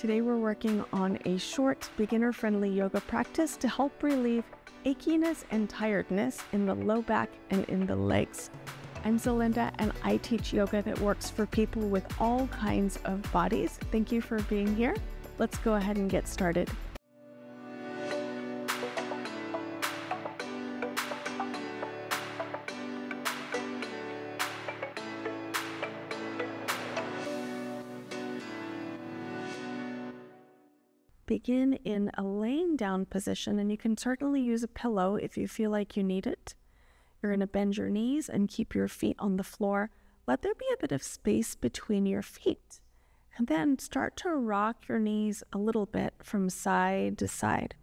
Today we're working on a short, beginner-friendly yoga practice to help relieve achiness and tiredness in the low back and in the legs. I'm Zelinda, and I teach yoga that works for people with all kinds of bodies. Thank you for being here. Let's go ahead and get started. Begin in a laying down position, and you can certainly use a pillow if you feel like you need it. You're going to bend your knees and keep your feet on the floor. Let there be a bit of space between your feet. And then start to rock your knees a little bit from side to side.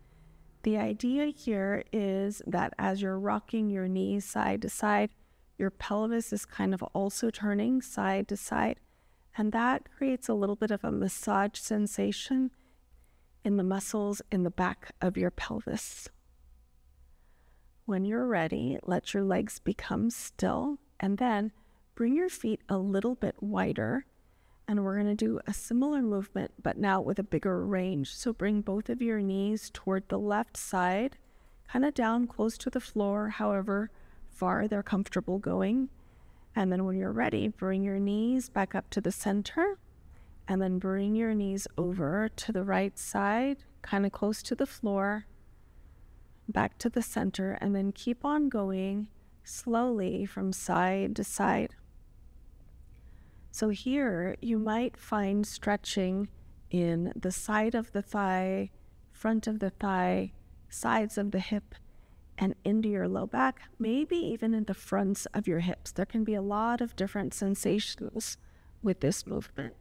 The idea here is that as you're rocking your knees side to side, your pelvis is kind of also turning side to side. And that creates a little bit of a massage sensation in the muscles in the back of your pelvis. When you're ready, let your legs become still, and then bring your feet a little bit wider, and we're going to do a similar movement, but now with a bigger range. So bring both of your knees toward the left side, kind of down close to the floor, however far they're comfortable going. And then when you're ready, bring your knees back up to the center, and then bring your knees over to the right side, kind of close to the floor, back to the center, and then keep on going slowly from side to side. So here you might find stretching in the side of the thigh, front of the thigh, sides of the hip, and into your low back, maybe even in the fronts of your hips. There can be a lot of different sensations with this movement.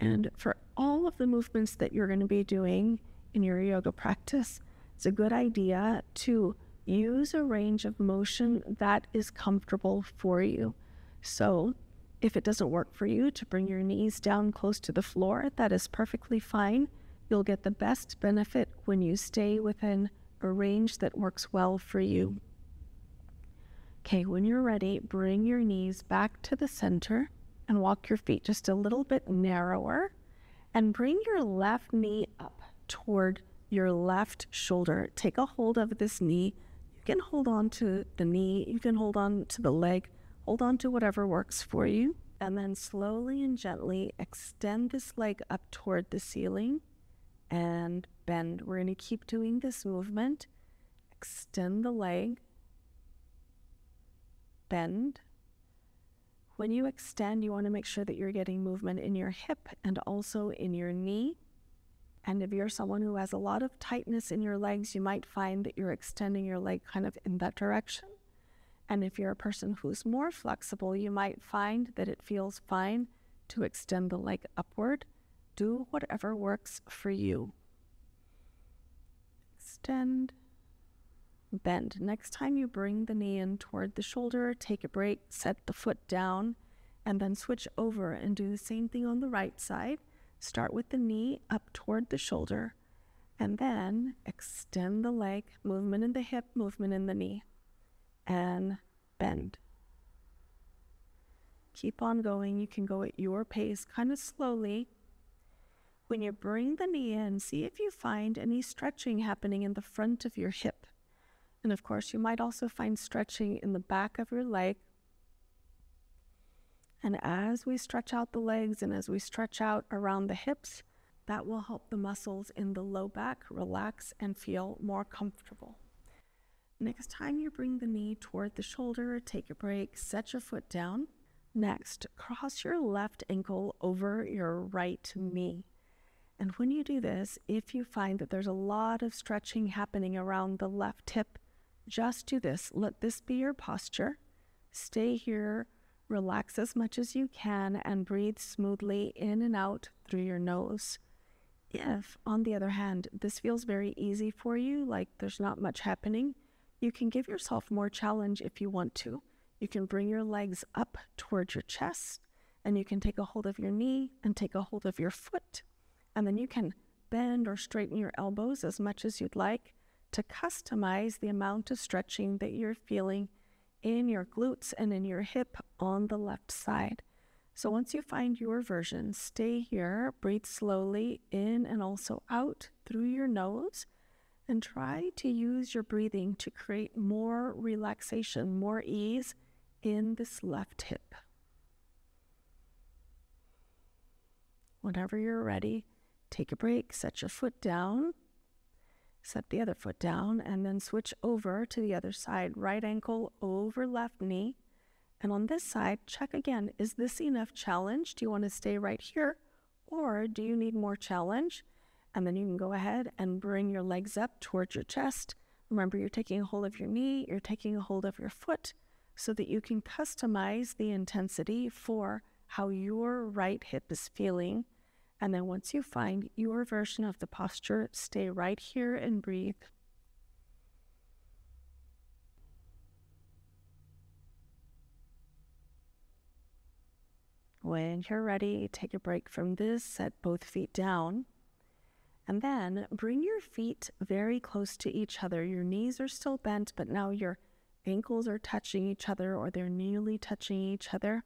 And for all of the movements that you're going to be doing in your yoga practice, it's a good idea to use a range of motion that is comfortable for you. So if it doesn't work for you to bring your knees down close to the floor, that is perfectly fine. You'll get the best benefit when you stay within a range that works well for you. Okay, when you're ready, bring your knees back to the center and walk your feet just a little bit narrower, and bring your left knee up toward your left shoulder. Take a hold of this knee. You can hold on to the knee, you can hold on to the leg, hold on to whatever works for you, and then slowly and gently extend this leg up toward the ceiling and bend. We're going to keep doing this movement. Extend the leg, bend. When you extend, you want to make sure that you're getting movement in your hip and also in your knee. And if you're someone who has a lot of tightness in your legs, you might find that you're extending your leg kind of in that direction. And if you're a person who's more flexible, you might find that it feels fine to extend the leg upward. Do whatever works for you. Extend, bend. Next time you bring the knee in toward the shoulder, take a break, set the foot down, and then switch over and do the same thing on the right side. Start with the knee up toward the shoulder, and then extend the leg, movement in the hip, movement in the knee, and bend. Keep on going. You can go at your pace, kind of slowly. When you bring the knee in, see if you find any stretching happening in the front of your hip. And of course, you might also find stretching in the back of your leg. And as we stretch out the legs and as we stretch out around the hips, that will help the muscles in the low back relax and feel more comfortable. Next time you bring the knee toward the shoulder, take a break, set your foot down. Next, cross your left ankle over your right knee. And when you do this, if you find that there's a lot of stretching happening around the left hip, just do this. Let this be your posture. Stay here, relax as much as you can, and breathe smoothly in and out through your nose. If, on the other hand, this feels very easy for you, like there's not much happening, you can give yourself more challenge if you want to. You can bring your legs up towards your chest, and you can take a hold of your knee and take a hold of your foot, and then you can bend or straighten your elbows as much as you'd like to customize the amount of stretching that you're feeling in your glutes and in your hip on the left side. So once you find your version, stay here, breathe slowly in and also out through your nose, and try to use your breathing to create more relaxation, more ease in this left hip. Whenever you're ready, take a break, set your foot down, set the other foot down, and then switch over to the other side. Right ankle over left knee. And on this side, check again, is this enough challenge? Do you want to stay right here, or do you need more challenge? And then you can go ahead and bring your legs up towards your chest. Remember, you're taking a hold of your knee, you're taking a hold of your foot, so that you can customize the intensity for how your right hip is feeling. And then once you find your version of the posture, stay right here and breathe. When you're ready, take a break from this, set both feet down, and then bring your feet very close to each other. Your knees are still bent, but now your ankles are touching each other, or they're nearly touching each other.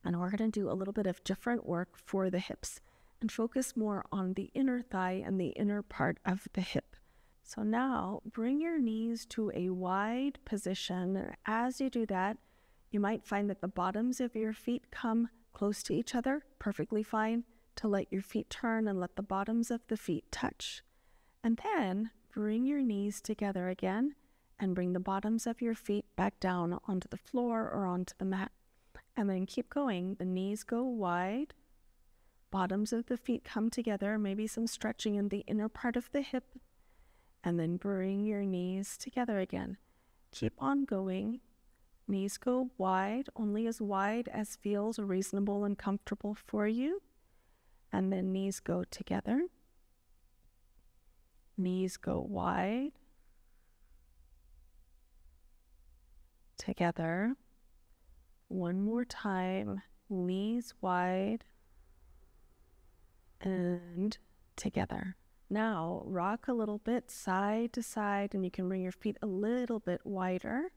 And we're going to do a little bit of different work for the hips and focus more on the inner thigh and the inner part of the hip. So now bring your knees to a wide position. As you do that, you might find that the bottoms of your feet come close to each other, perfectly fine to let your feet turn and let the bottoms of the feet touch. And then bring your knees together again and bring the bottoms of your feet back down onto the floor or onto the mat. And then keep going. The knees go wide, bottoms of the feet come together, maybe some stretching in the inner part of the hip, and then bring your knees together again. Keep on going. Knees go wide, only as wide as feels reasonable and comfortable for you. And then knees go together. Knees go wide. Together. One more time. Knees wide. And together. Now rock a little bit side to side, and you can bring your feet a little bit wider.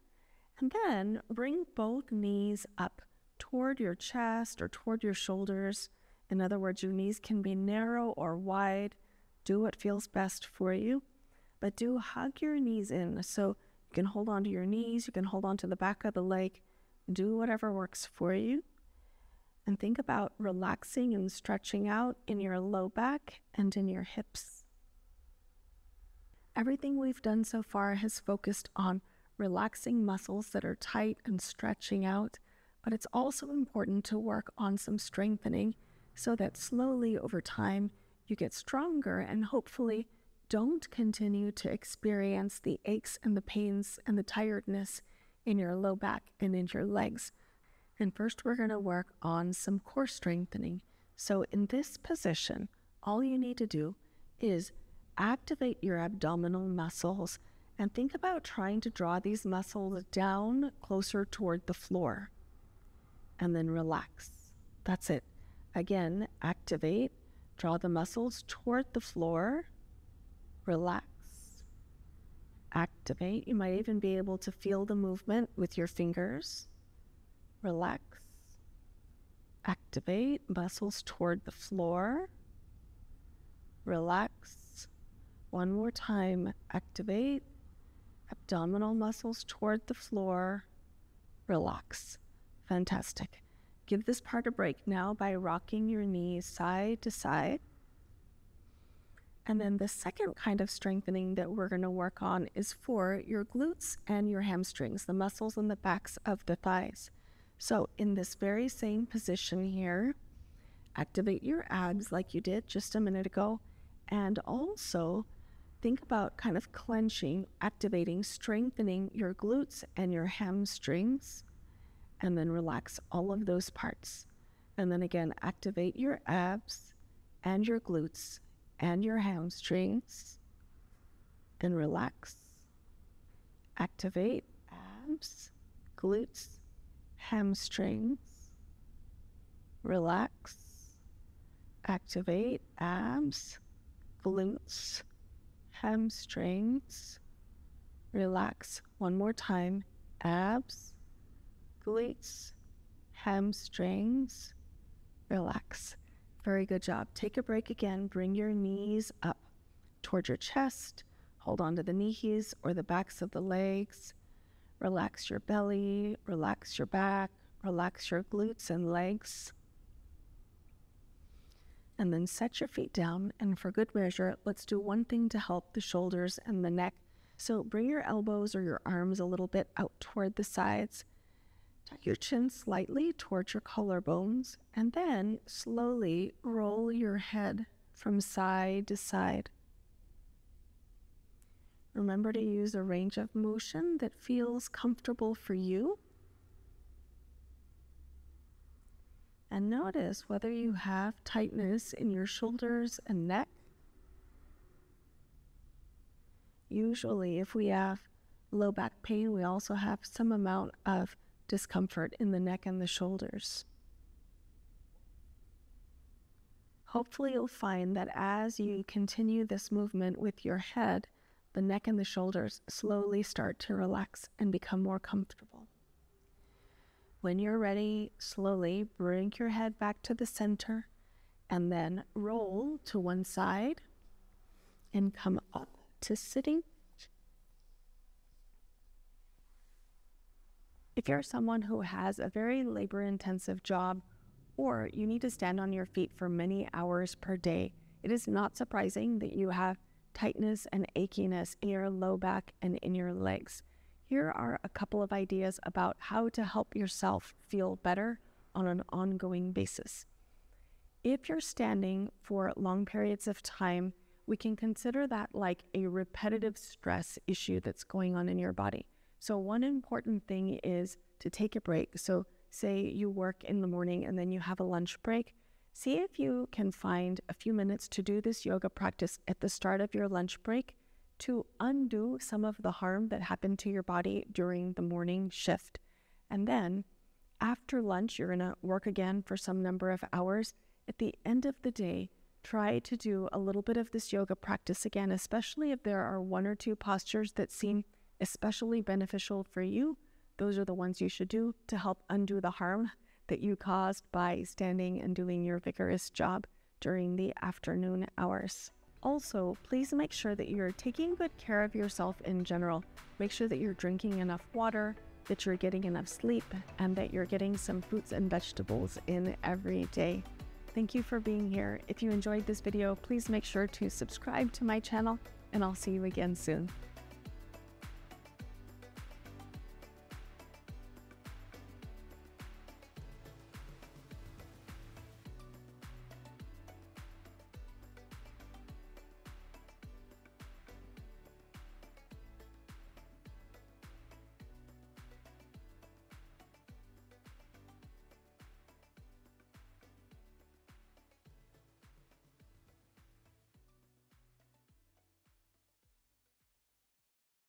And then bring both knees up toward your chest or toward your shoulders. In other words, your knees can be narrow or wide. Do what feels best for you. But do hug your knees in. So you can hold on to your knees, you can hold on to the back of the leg. Do whatever works for you. And think about relaxing and stretching out in your low back and in your hips. Everything we've done so far has focused on relaxing muscles that are tight and stretching out, but it's also important to work on some strengthening so that slowly over time you get stronger and hopefully don't continue to experience the aches and the pains and the tiredness in your low back and in your legs. And first we're going to work on some core strengthening. So in this position, all you need to do is activate your abdominal muscles and think about trying to draw these muscles down closer toward the floor. And then relax. That's it. Again, activate. Draw the muscles toward the floor. Relax. Activate. You might even be able to feel the movement with your fingers. Relax. Activate. Muscles toward the floor. Relax. One more time. Activate. Abdominal muscles toward the floor. Relax. Fantastic. Give this part a break now by rocking your knees side to side. And then the second kind of strengthening that we're going to work on is for your glutes and your hamstrings, the muscles in the backs of the thighs. So in this very same position here, activate your abs like you did just a minute ago, and also think about kind of clenching, activating, strengthening your glutes and your hamstrings, and then relax all of those parts. And then again, activate your abs and your glutes and your hamstrings, and relax. Activate abs, glutes, hamstrings, relax. Activate abs, glutes, hamstrings, relax. One more time. Abs, glutes, hamstrings, relax. Very good job. Take a break again. Bring your knees up towards your chest. Hold on to the knees or the backs of the legs. Relax your belly, relax your back, relax your glutes and legs. And then set your feet down, and for good measure, let's do one thing to help the shoulders and the neck. So bring your elbows or your arms a little bit out toward the sides. Tuck your chin slightly towards your collarbones, and then slowly roll your head from side to side. Remember to use a range of motion that feels comfortable for you. And notice whether you have tightness in your shoulders and neck. Usually, if we have low back pain, we also have some amount of discomfort in the neck and the shoulders. Hopefully, you'll find that as you continue this movement with your head, the neck and the shoulders slowly start to relax and become more comfortable. When you're ready, slowly bring your head back to the center and then roll to one side and come up to sitting. If you're someone who has a very labor-intensive job or you need to stand on your feet for many hours per day, it is not surprising that you have tightness and achiness in your low back and in your legs. Here are a couple of ideas about how to help yourself feel better on an ongoing basis. If you're standing for long periods of time, we can consider that like a repetitive stress issue that's going on in your body. So one important thing is to take a break. So say you work in the morning and then you have a lunch break. See if you can find a few minutes to do this yoga practice at the start of your lunch break to undo some of the harm that happened to your body during the morning shift. And then after lunch, you're going to work again for some number of hours. At the end of the day, try to do a little bit of this yoga practice again, especially if there are one or two postures that seem especially beneficial for you. Those are the ones you should do to help undo the harm that you caused by standing and doing your vigorous job during the afternoon hours. Also, please make sure that you're taking good care of yourself in general. Make sure that you're drinking enough water, that you're getting enough sleep, and that you're getting some fruits and vegetables in every day. Thank you for being here. If you enjoyed this video, please make sure to subscribe to my channel, and I'll see you again soon.